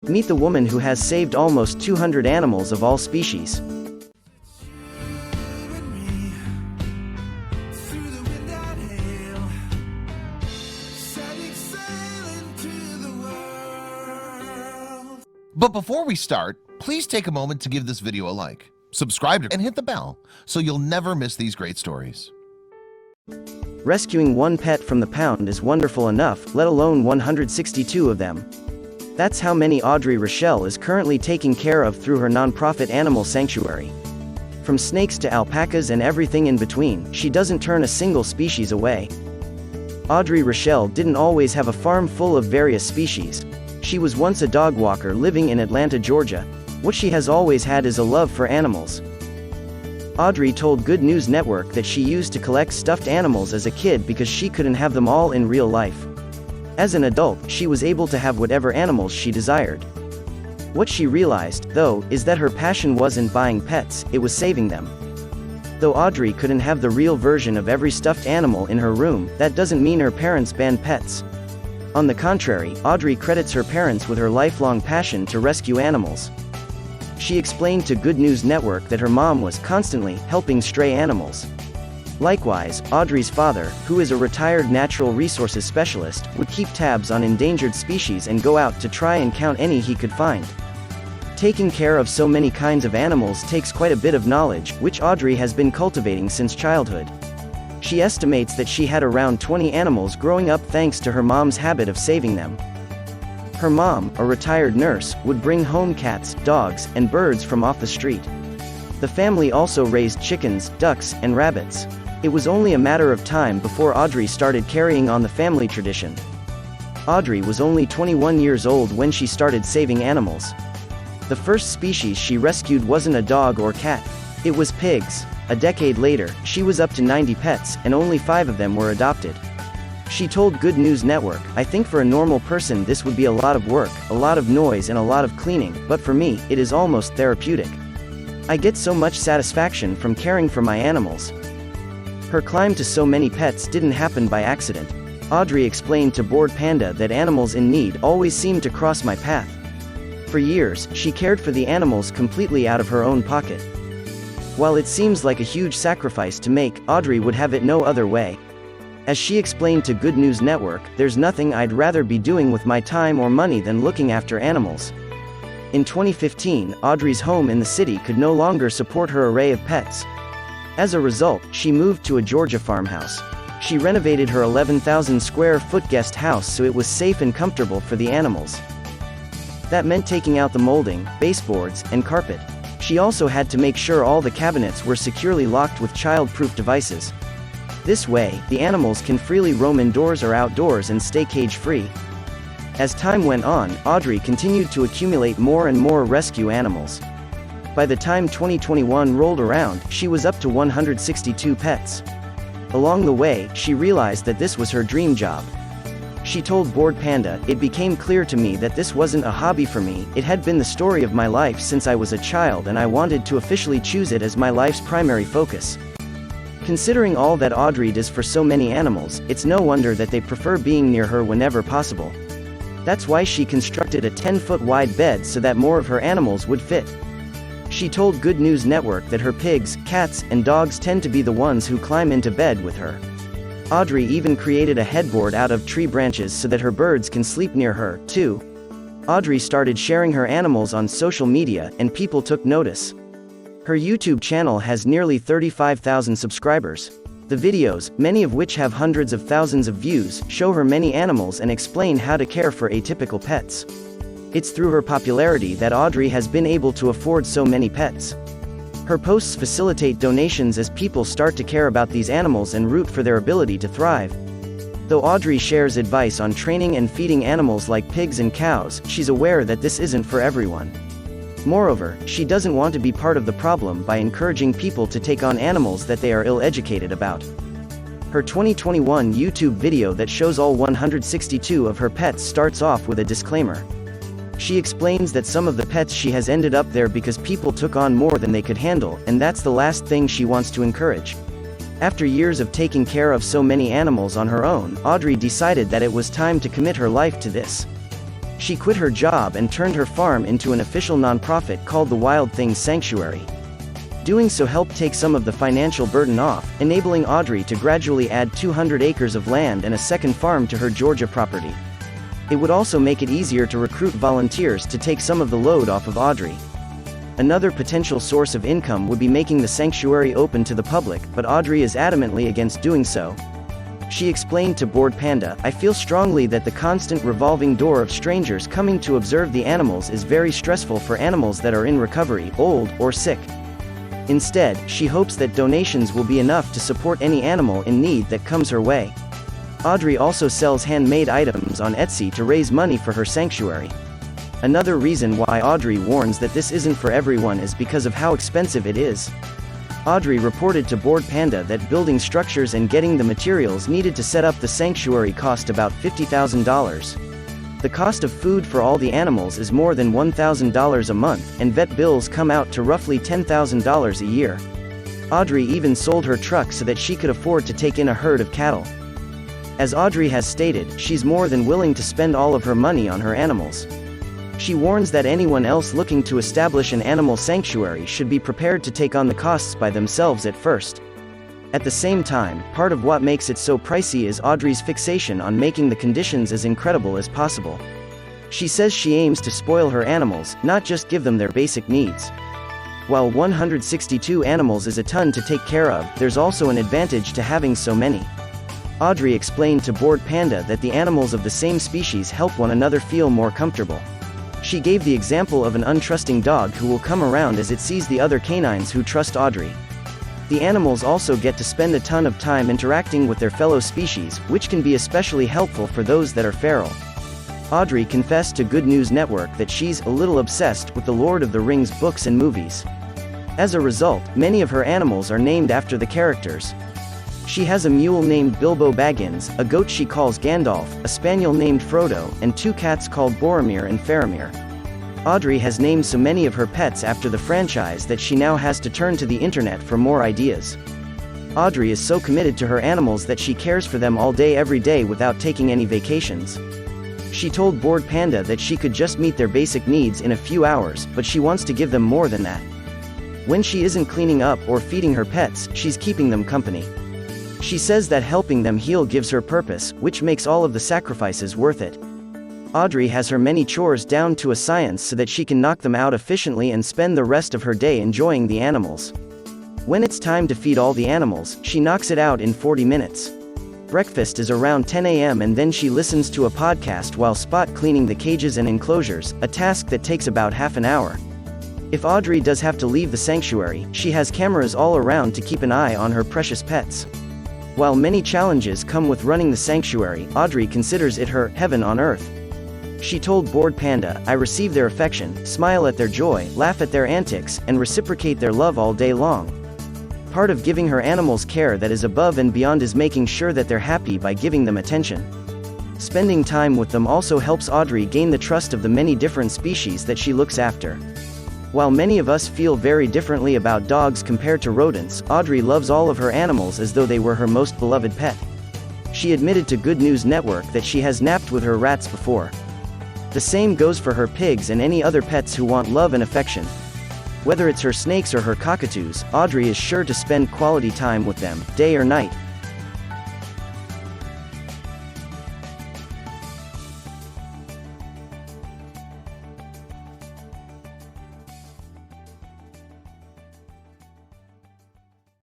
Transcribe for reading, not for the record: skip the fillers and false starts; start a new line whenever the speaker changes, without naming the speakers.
Meet the woman who has saved almost 200 animals of all species.
But before we start, please take a moment to give this video a like, subscribe, and hit the bell so you'll never miss these great stories.
Rescuing one pet from the pound is wonderful enough, let alone 162 of them. That's how many Audrey Rochelle is currently taking care of through her nonprofit animal sanctuary. From snakes to alpacas and everything in between, she doesn't turn a single species away. Audrey Rochelle didn't always have a farm full of various species. She was once a dog walker living in Atlanta, Georgia. What she has always had is a love for animals. Audrey told Good News Network that she used to collect stuffed animals as a kid because she couldn't have them all in real life. As an adult, she was able to have whatever animals she desired. What she realized, though, is that her passion wasn't buying pets, it was saving them. Though Audrey couldn't have the real version of every stuffed animal in her room, that doesn't mean her parents banned pets. On the contrary, Audrey credits her parents with her lifelong passion to rescue animals. She explained to Good News Network that her mom was constantly helping stray animals. Likewise, Audrey's father, who is a retired natural resources specialist, would keep tabs on endangered species and go out to try and count any he could find. Taking care of so many kinds of animals takes quite a bit of knowledge, which Audrey has been cultivating since childhood. She estimates that she had around 20 animals growing up thanks to her mom's habit of saving them. Her mom, a retired nurse, would bring home cats, dogs, and birds from off the street. The family also raised chickens, ducks, and rabbits. It was only a matter of time before Audrey started carrying on the family tradition. Audrey was only 21 years old when she started saving animals. The first species she rescued wasn't a dog or cat. It was pigs. A decade later, she was up to 90 pets, and only 5 of them were adopted. She told Good News Network, "I think for a normal person this would be a lot of work, a lot of noise and a lot of cleaning, but for me, it is almost therapeutic. I get so much satisfaction from caring for my animals." Her climb to so many pets didn't happen by accident. Audrey explained to Bored Panda that animals in need always seemed to cross my path. For years, she cared for the animals completely out of her own pocket. While it seems like a huge sacrifice to make, Audrey would have it no other way. As she explained to Good News Network, "There's nothing I'd rather be doing with my time or money than looking after animals." In 2015, Audrey's home in the city could no longer support her array of pets. As a result, she moved to a Georgia farmhouse. She renovated her 11,000 square foot guest house so it was safe and comfortable for the animals. That meant taking out the molding, baseboards, and carpet. She also had to make sure all the cabinets were securely locked with child-proof devices. This way, the animals can freely roam indoors or outdoors and stay cage-free. As time went on, Audrey continued to accumulate more and more rescue animals. By the time 2021 rolled around, she was up to 162 pets. Along the way, she realized that this was her dream job. She told Bored Panda, "It became clear to me that this wasn't a hobby for me, it had been the story of my life since I was a child and I wanted to officially choose it as my life's primary focus." Considering all that Audrey does for so many animals, it's no wonder that they prefer being near her whenever possible. That's why she constructed a 10-foot wide bed so that more of her animals would fit. She told Good News Network that her pigs, cats, and dogs tend to be the ones who climb into bed with her. Audrey even created a headboard out of tree branches so that her birds can sleep near her, too. Audrey started sharing her animals on social media, and people took notice. Her YouTube channel has nearly 35,000 subscribers. The videos, many of which have hundreds of thousands of views, show her many animals and explain how to care for atypical pets. It's through her popularity that Audrey has been able to afford so many pets. Her posts facilitate donations as people start to care about these animals and root for their ability to thrive. Though Audrey shares advice on training and feeding animals like pigs and cows, she's aware that this isn't for everyone. Moreover, she doesn't want to be part of the problem by encouraging people to take on animals that they are ill-educated about. Her 2021 YouTube video that shows all 162 of her pets starts off with a disclaimer. She explains that some of the pets she has ended up there because people took on more than they could handle, and that's the last thing she wants to encourage. After years of taking care of so many animals on her own, Audrey decided that it was time to commit her life to this. She quit her job and turned her farm into an official nonprofit called the Wild Things Sanctuary. Doing so helped take some of the financial burden off, enabling Audrey to gradually add 200 acres of land and a second farm to her Georgia property. It would also make it easier to recruit volunteers to take some of the load off of Audrey. Another potential source of income would be making the sanctuary open to the public, but Audrey is adamantly against doing so. She explained to Bored Panda, "I feel strongly that the constant revolving door of strangers coming to observe the animals is very stressful for animals that are in recovery, old, or sick. Instead, she hopes that donations will be enough to support any animal in need that comes her way." Audrey also sells handmade items on Etsy to raise money for her sanctuary. Another reason why Audrey warns that this isn't for everyone is because of how expensive it is. Audrey reported to Bored Panda that building structures and getting the materials needed to set up the sanctuary cost about $50,000. The cost of food for all the animals is more than $1,000 a month, and vet bills come out to roughly $10,000 a year. Audrey even sold her truck so that she could afford to take in a herd of cattle. As Audrey has stated, she's more than willing to spend all of her money on her animals. She warns that anyone else looking to establish an animal sanctuary should be prepared to take on the costs by themselves at first. At the same time, part of what makes it so pricey is Audrey's fixation on making the conditions as incredible as possible. She says she aims to spoil her animals, not just give them their basic needs. While 162 animals is a ton to take care of, there's also an advantage to having so many. Audrey explained to Bored Panda that the animals of the same species help one another feel more comfortable. She gave the example of an untrusting dog who will come around as it sees the other canines who trust Audrey. The animals also get to spend a ton of time interacting with their fellow species, which can be especially helpful for those that are feral. Audrey confessed to Good News Network that she's a little obsessed with the Lord of the Rings books and movies. As a result, many of her animals are named after the characters. She has a mule named Bilbo Baggins, a goat she calls Gandalf, a spaniel named Frodo, and 2 cats called Boromir and Faramir. Audrey has named so many of her pets after the franchise that she now has to turn to the internet for more ideas. Audrey is so committed to her animals that she cares for them all day every day without taking any vacations. She told Bored Panda that she could just meet their basic needs in a few hours, but she wants to give them more than that. When she isn't cleaning up or feeding her pets, she's keeping them company. She says that helping them heal gives her purpose, which makes all of the sacrifices worth it. Audrey has her many chores down to a science so that she can knock them out efficiently and spend the rest of her day enjoying the animals. When it's time to feed all the animals, she knocks it out in 40 minutes. Breakfast is around 10 a.m. and then she listens to a podcast while spot cleaning the cages and enclosures, a task that takes about half an hour. If Audrey does have to leave the sanctuary, she has cameras all around to keep an eye on her precious pets. While many challenges come with running the sanctuary, Audrey considers it her heaven on earth. She told Bored Panda, "I receive their affection, smile at their joy, laugh at their antics, and reciprocate their love all day long." Part of giving her animals care that is above and beyond is making sure that they're happy by giving them attention. Spending time with them also helps Audrey gain the trust of the many different species that she looks after. While many of us feel very differently about dogs compared to rodents, Audrey loves all of her animals as though they were her most beloved pet. She admitted to Good News Network that she has napped with her rats before. The same goes for her pigs and any other pets who want love and affection. Whether it's her snakes or her cockatoos, Audrey is sure to spend quality time with them, day or night.